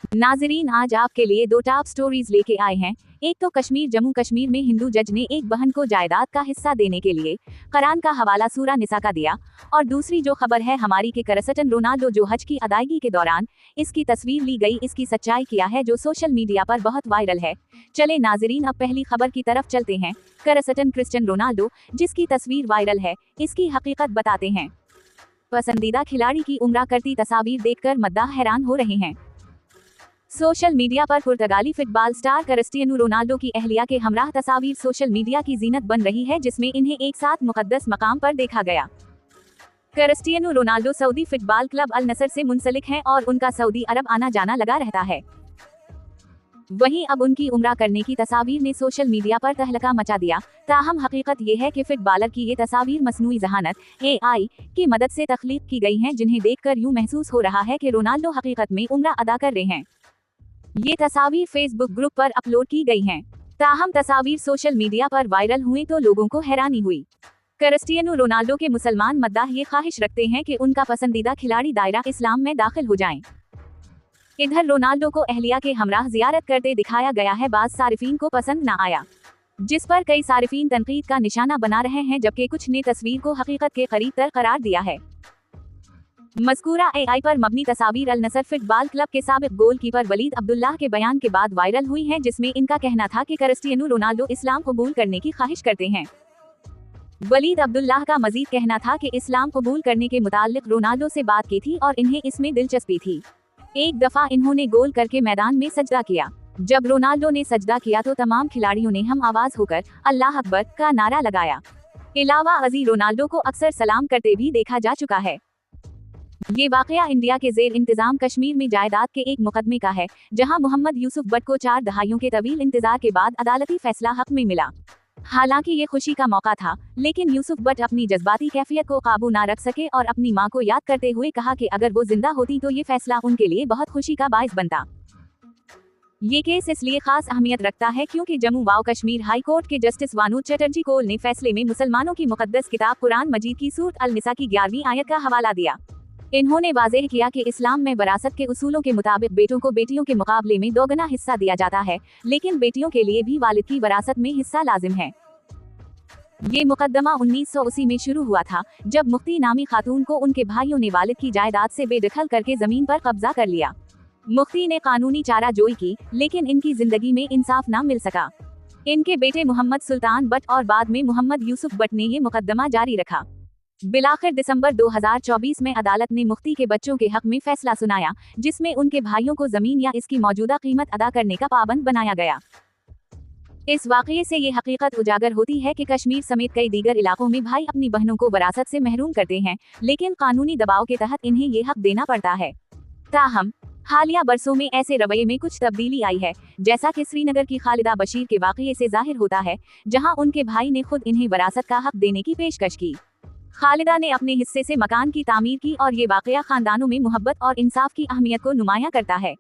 नाजरीन, आज आपके लिए दो टॉप स्टोरीज लेके आए हैं। एक तो जम्मू कश्मीर में हिंदू जज ने एक बहन को जायदाद का हिस्सा देने के लिए कुरान का हवाला सूरा निसा का दिया, और दूसरी जो खबर है हमारी के क्रिस्टियानो रोनाल्डो जो हज की अदायगी के दौरान इसकी तस्वीर ली गई, इसकी सच्चाई क्या है जो सोशल मीडिया पर बहुत वायरल है। चले नाजरीन, अब पहली खबर की तरफ चलते हैं। क्रिस्टियानो रोनाल्डो जिसकी तस्वीर वायरल है, इसकी हकीकत बताते हैं। पसंदीदा खिलाड़ी की उम्रा करती तस्वीर देखकर मद्दाह हैरान हो रहे हैं। सोशल मीडिया पर पुर्तगाली फुटबॉल स्टार क्रिस्टियानो रोनाल्डो की अहलिया के हमराह तस्वीर सोशल मीडिया की जीनत बन रही है, जिसमें इन्हें एक साथ मुकद्दस मकाम पर देखा गया। Cristiano Ronaldo Saudi football club Al Nassr से मुंसलिक हैं और उनका सऊदी अरब आना जाना लगा रहता है। वहीं अब उनकी उम्रा करने की तस्वीर ने सोशल मीडिया पर तहलका मचा दिया। ताहम हकीकत ये है कि फुटबॉलर की ये तस्वीर मसनूई जहानत AI की मदद से तख्लीक की गई हैं, जिन्हें देखकर यूं महसूस हो रहा है कि रोनाल्डो हकीकत में उम्रा अदा कर रहे हैं। ये तस्वीर फेसबुक ग्रुप पर अपलोड की गई हैं। ताहम तस्वीर सोशल मीडिया पर वायरल हुई तो लोगों को हैरानी हुई। क्रिस्टियानो रोनाल्डो के मुसलमान मद्दाह ये ख्वाहिश रखते हैं कि उनका पसंदीदा खिलाड़ी दायरा इस्लाम में दाखिल हो जाएं। इधर रोनाल्डो को अहलिया के हमराह जियारत करते दिखाया गया है। बाज़ सारिफीन को पसंद न आया, जिस पर कई सारिफीन तनकीद का निशाना बना रहे हैं, जबकि कुछ ने तस्वीर को हकीकत के करीब तर करार दिया है। मज़कूरा AI पर मबनी तस्वीर अल नसर फुटबॉल क्लब के साबिक गोलकीपर वलीद अब्दुल्लाह के बयान के बाद वायरल हुई है, जिसमें इनका कहना था कि क्रिस्टियानो रोनाल्डो इस्लाम कबूल करने की ख्वाहिश करते हैं। वलीद अब्दुल्लाह का मजीद कहना था कि इस्लाम कबूल करने के मुताल्लिक रोनाल्डो से बात की थी और इन्हें इसमें दिलचस्पी थी। एक दफा इन्होंने गोल करके मैदान में सजदा किया। जब रोनाल्डो ने सजदा किया तो तमाम खिलाड़ियों ने हम आवाज होकर अल्लाह अकबर का नारा लगाया। इलावा अजी रोनाल्डो को अक्सर सलाम करते भी देखा जा चुका है। ये वाकया इंडिया के जेर इंतजाम कश्मीर में जायदाद के एक मुकदमे का है, जहां मोहम्मद यूसुफ बट को 4 दहाइयों के तवील इंतजार के बाद अदालती फैसला हक में मिला। हालांकि ये खुशी का मौका था, लेकिन यूसुफ बट अपनी जज्बाती कैफियत को काबू ना रख सके और अपनी मां को याद करते हुए कहा कि अगर वो जिंदा होती तो ये फैसला उनके लिए बहुत खुशी का बाइस बनता। ये केस इसलिए खास अहमियत रखता है क्योंकि जम्मू व कश्मीर हाई कोर्ट के जस्टिस वानूद चटर्जी कोल ने फैसले में मुसलमानों की मुकद्दस किताब कुरान मजीद की सूरत अल निसा की 11वीं आयत का हवाला दिया। इन्होंने वाज़ेह किया कि इस्लाम में विरासत के उसूलों के मुताबिक बेटों को बेटियों के मुकाबले में दोगुना हिस्सा दिया जाता है, लेकिन बेटियों के लिए भी वालिद की विरासत में हिस्सा लाजिम है। ये मुकदमा 1980 में शुरू हुआ था, जब मुफ्ती नामी खातून को उनके भाइयों ने वालिद की जायदाद से बेदखल करके जमीन पर कब्जा कर लिया। मुफ्ती ने कानूनी चाराजोई की, लेकिन इनकी जिंदगी में इंसाफ न मिल सका। इनके बेटे मोहम्मद सुल्तान बट और बाद में मोहम्मद यूसुफ बट ने ये मुकदमा जारी रखा। बिलाखिर दिसंबर 2024 में अदालत ने मुफ्ती के बच्चों के हक में फैसला सुनाया, जिसमें उनके भाइयों को जमीन या इसकी मौजूदा कीमत अदा करने का पाबंद बनाया गया। इस वाकये से ये हकीकत उजागर होती है कि कश्मीर समेत कई दीगर इलाकों में भाई अपनी बहनों को विरासत से महरूम करते हैं, लेकिन कानूनी दबाव के तहत इन्हें ये हक देना पड़ता है। ताहम हालिया बरसों में ऐसे रवैये में कुछ तब्दीली आई है, जैसा कि श्रीनगर की खालिदा बशीर के वाकये से जाहिर होता है, जहां उनके भाई ने खुद इन्हें विरासत का हक देने की पेशकश की। खालिदा ने अपने हिस्से से मकान की तामीर की और ये वाकया खानदानों में मोहब्बत और इंसाफ की अहमियत को नुमाया करता है।